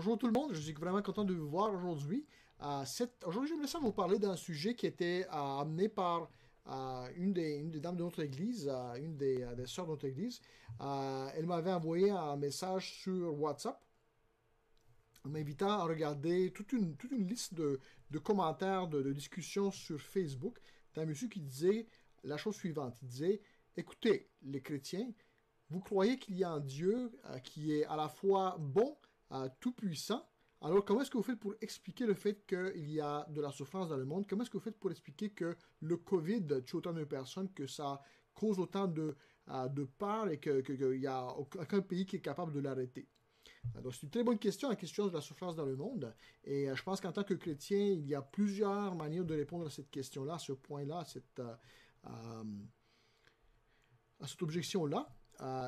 Bonjour tout le monde, je suis vraiment content de vous voir aujourd'hui. Aujourd'hui, j'aimerais ça vous parler d'un sujet qui était amené par une des dames de notre église, une des sœurs de notre église. Elle m'avait envoyé un message sur WhatsApp m'invitant à regarder toute une liste de commentaires, de discussions sur Facebook d'un monsieur qui disait la chose suivante. Il disait, écoutez, les chrétiens, vous croyez qu'il y a un Dieu qui est à la fois bon, tout-puissant. Alors, comment est-ce que vous faites pour expliquer le fait qu'il y a de la souffrance dans le monde? Comment est-ce que vous faites pour expliquer que le COVID tue autant de personnes, que ça cause autant de peur et qu'il n'y a aucun pays qui est capable de l'arrêter? Donc, c'est une très bonne question, la question de la souffrance dans le monde. Et je pense qu'en tant que chrétien, il y a plusieurs manières de répondre à cette question-là, à ce point-là, à cette objection-là.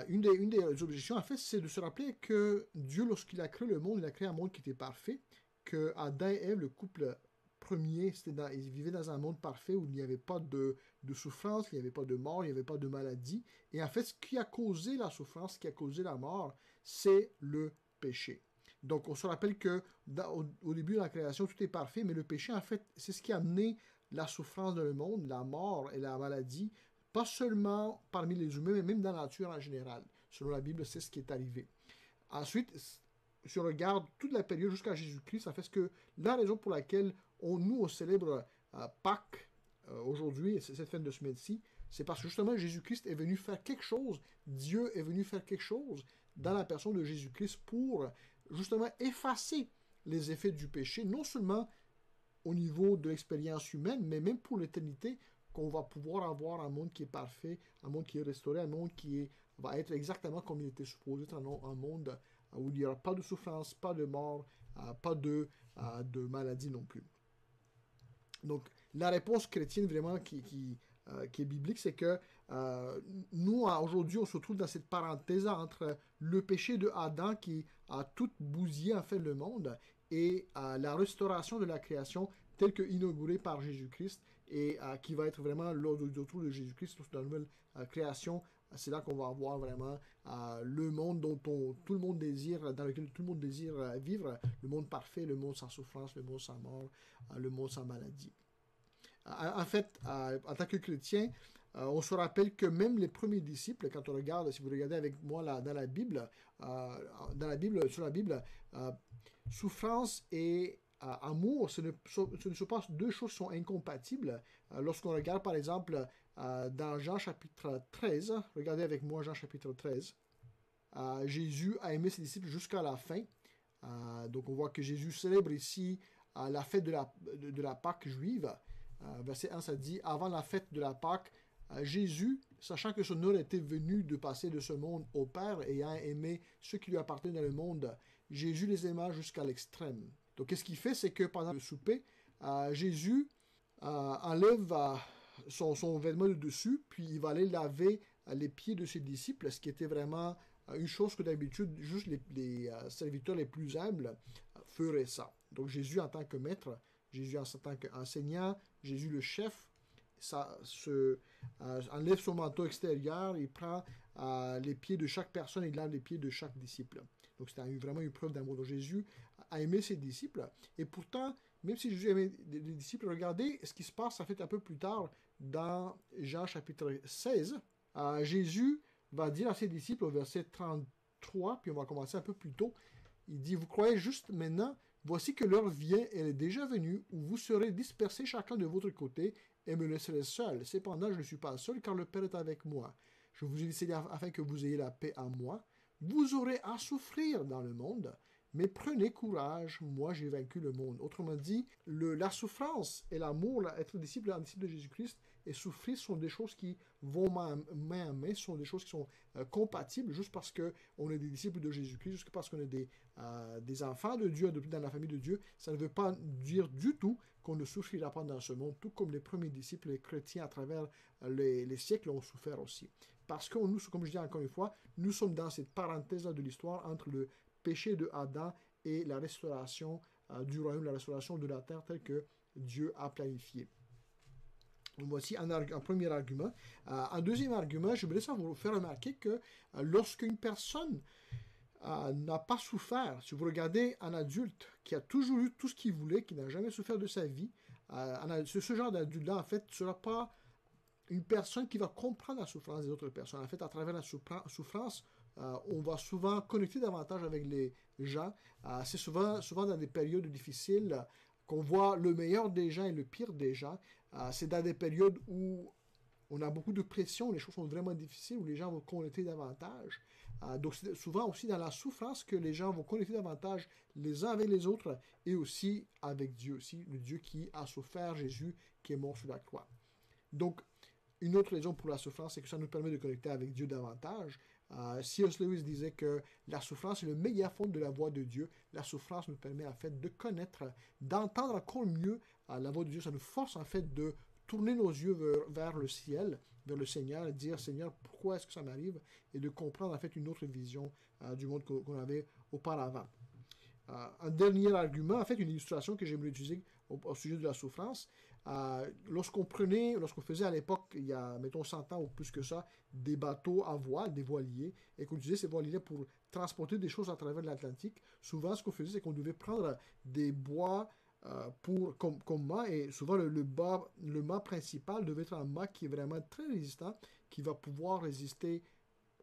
Une des objections, en fait, c'est de se rappeler que Dieu, lorsqu'il a créé le monde, il a créé un monde qui était parfait, que Adam et Ève, le couple premier, ils vivaient dans un monde parfait où il n'y avait pas de souffrance, il n'y avait pas de mort, il n'y avait pas de maladie. Et en fait, ce qui a causé la souffrance, ce qui a causé la mort, c'est le péché. Donc, on se rappelle que au début de la création, tout est parfait, mais le péché, en fait, c'est ce qui a amené la souffrance dans le monde, la mort et la maladie, pas seulement parmi les humains, mais même dans la nature en général. Selon la Bible, c'est ce qui est arrivé. Ensuite, si on regarde toute la période jusqu'à Jésus-Christ, ça fait ce que la raison pour laquelle on célèbre Pâques aujourd'hui, cette fin de semaine-ci, c'est parce que justement Jésus-Christ est venu faire quelque chose, Dieu est venu faire quelque chose dans la personne de Jésus-Christ pour justement effacer les effets du péché, non seulement au niveau de l'expérience humaine, mais même pour l'éternité, qu'on va pouvoir avoir un monde qui est parfait, un monde qui est restauré, un monde qui va être exactement comme il était supposé être, un monde où il n'y aura pas de souffrance, pas de mort, pas de maladie non plus. Donc, la réponse chrétienne vraiment qui est biblique, c'est que nous, aujourd'hui, on se trouve dans cette parenthèse entre le péché de Adam qui a tout bousillé en fait le monde et la restauration de la création telle que inaugurée par Jésus-Christ et qui va être vraiment autour de Jésus-Christ, dans la nouvelle création. C'est là qu'on va avoir vraiment le monde dont tout le monde désire, dans lequel tout le monde désire vivre, le monde parfait, le monde sans souffrance, le monde sans mort, le monde sans maladie. En fait, en tant que chrétien, on se rappelle que même les premiers disciples, quand on regarde, si vous regardez avec moi dans la Bible, sur la Bible, souffrance et amour, ce ne sont pas deux choses qui sont incompatibles. Lorsqu'on regarde, par exemple, dans Jean chapitre 13, regardez avec moi Jean chapitre 13, Jésus a aimé ses disciples jusqu'à la fin. Donc on voit que Jésus célèbre ici la fête de la Pâque juive. Verset 1, ça dit, avant la fête de la Pâque, Jésus, sachant que son heure était venue de passer de ce monde au Père, ayant aimé ceux qui lui appartenaient dans le monde, Jésus les aima jusqu'à l'extrême. Donc, qu'est-ce qu'il fait? C'est que pendant le souper, Jésus enlève son vêtement de dessus, puis il va aller laver les pieds de ses disciples, ce qui était vraiment une chose que d'habitude, juste les serviteurs les plus humbles feraient ça. Donc, Jésus en tant que maître, Jésus en tant qu'enseignant, Jésus le chef, enlève son manteau extérieur, il prend les pieds de chaque personne et il lave les pieds de chaque disciple. Donc c'était vraiment une preuve d'amour. Donc Jésus a aimé ses disciples. Et pourtant, même si Jésus aimait les disciples, regardez ce qui se passe, ça fait un peu plus tard, dans Jean chapitre 16. Jésus va dire à ses disciples au verset 33, puis on va commencer un peu plus tôt, il dit, vous croyez juste maintenant, voici que l'heure vient, elle est déjà venue, où vous serez dispersés chacun de votre côté, et me laisserez seul. Cependant, je ne suis pas seul, car le Père est avec moi. Je vous ai laissé afin que vous ayez la paix en moi. Vous aurez à souffrir dans le monde, mais prenez courage, moi j'ai vaincu le monde. Autrement dit, la souffrance et l'amour, être un disciple de Jésus-Christ et souffrir sont des choses qui vont main à main, sont des choses qui sont compatibles juste parce qu'on est des disciples de Jésus-Christ, juste parce qu'on est des enfants de Dieu, dans la famille de Dieu. Ça ne veut pas dire du tout qu'on ne souffrira pas dans ce monde, tout comme les premiers disciples, les chrétiens à travers les siècles ont souffert aussi. Parce que nous, comme je dis encore une fois, nous sommes dans cette parenthèse de l'histoire entre le péché de Adam et la restauration du royaume, la restauration de la terre telle que Dieu a planifié. Donc voici un premier argument. Un deuxième argument, je voudrais vous faire remarquer que lorsqu'une personne n'a pas souffert. Si vous regardez un adulte qui a toujours eu tout ce qu'il voulait, qui n'a jamais souffert de sa vie, ce genre d'adulte-là, en fait, ne sera pas une personne qui va comprendre la souffrance des autres personnes. En fait, à travers la souffrance, on va souvent connecter davantage avec les gens. C'est souvent dans des périodes difficiles qu'on voit le meilleur des gens et le pire des gens. C'est dans des périodes où on a beaucoup de pression, les choses sont vraiment difficiles, où les gens vont connecter davantage. Donc, c'est souvent aussi dans la souffrance que les gens vont connecter davantage les uns avec les autres et aussi avec Dieu, aussi le Dieu qui a souffert, Jésus qui est mort sur la croix. Donc, une autre raison pour la souffrance, c'est que ça nous permet de connecter avec Dieu davantage. C.S. Lewis disait que la souffrance est le mégaphone de la voix de Dieu. La souffrance nous permet en fait de connaître, d'entendre encore mieux la voix de Dieu. Ça nous force en fait de tourner nos yeux vers le ciel, vers le Seigneur, et dire Seigneur, pourquoi est-ce que ça m'arrive? Et de comprendre en fait une autre vision du monde qu'on avait auparavant. Un dernier argument, en fait, une illustration que j'aimerais utiliser au sujet de la souffrance. Lorsqu'on faisait à l'époque, il y a, mettons, 100 ans ou plus que ça, des bateaux à voile, des voiliers, et qu'on utilisait ces voiliers pour transporter des choses à travers l'Atlantique, souvent, ce qu'on faisait, c'est qu'on devait prendre des bois comme mât, et souvent le mât principal devait être un mât qui est vraiment très résistant, qui va pouvoir résister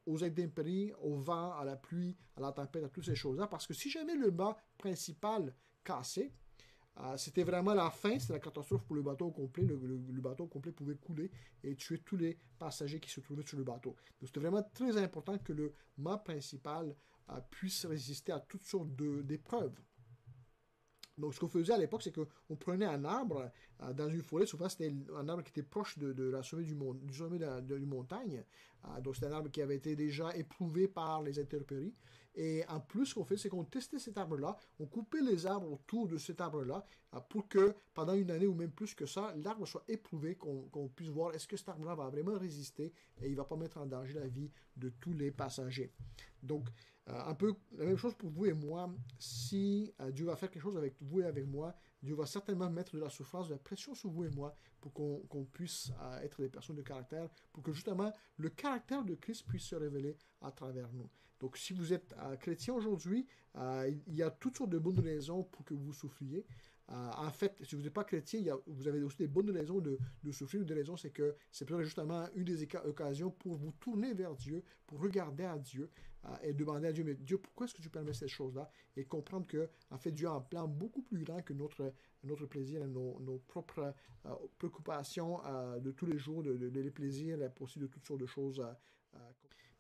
aux intempéries, au vent, à la pluie, à la tempête, à toutes ces choses-là. Parce que si jamais le mât principal cassait, c'était vraiment la fin, c'était la catastrophe pour le bateau au complet. Le bateau au complet pouvait couler et tuer tous les passagers qui se trouvaient sur le bateau. Donc c'était vraiment très important que le mât principal puisse résister à toutes sortes d'épreuves. Donc, ce qu'on faisait à l'époque, c'est qu'on prenait un arbre dans une forêt. Souvent, c'était un arbre qui était proche de la sommet du sommet d'une montagne. Donc, c'était un arbre qui avait été déjà éprouvé par les intempéries. Et en plus, ce qu'on fait, c'est qu'on testait cet arbre-là. On coupait les arbres autour de cet arbre-là pour que, pendant une année ou même plus que ça, l'arbre soit éprouvé, qu'on puisse voir est-ce que cet arbre-là va vraiment résister et il ne va pas mettre en danger la vie de tous les passagers. Donc, un peu la même chose pour vous et moi. Si Dieu va faire quelque chose avec vous et avec moi, Dieu va certainement mettre de la souffrance, de la pression sur vous et moi pour qu'on puisse être des personnes de caractère, pour que justement le caractère de Christ puisse se révéler à travers nous. Donc si vous êtes chrétien aujourd'hui, il y a toutes sortes de bonnes raisons pour que vous souffriez. En fait, si vous n'êtes pas chrétien, vous avez aussi des bonnes raisons de souffrir. Une des raisons, c'est que c'est peut-être justement une des occasions pour vous tourner vers Dieu, pour regarder à Dieu et demander à Dieu, mais Dieu, pourquoi est-ce que tu permets cette chose-là? Et comprendre que, en fait, Dieu a un plan beaucoup plus grand que notre plaisir et nos propres préoccupations de tous les jours, les plaisirs, la possibilité de toutes sortes de choses.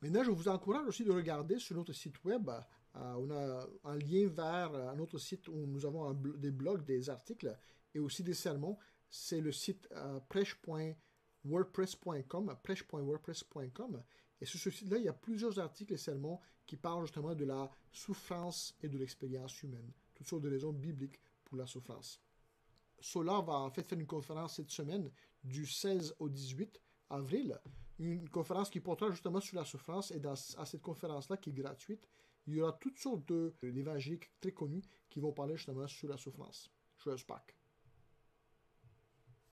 Maintenant, je vous encourage aussi de regarder sur notre site web. On a un lien vers un autre site où nous avons des blogs, des articles et aussi des sermons. C'est le site prêche.wordpress.com, prêche.wordpress.com. Et sur ce site-là, il y a plusieurs articles et sermons qui parlent justement de la souffrance et de l'expérience humaine. Toutes sortes de raisons bibliques pour la souffrance. Solar va en fait faire une conférence cette semaine du 16 au 18 avril. Une conférence qui portera justement sur la souffrance. Et à cette conférence-là, qui est gratuite, il y aura toutes sortes d'évangéliques très connus qui vont parler justement sur la souffrance. Joyeuse Pâques.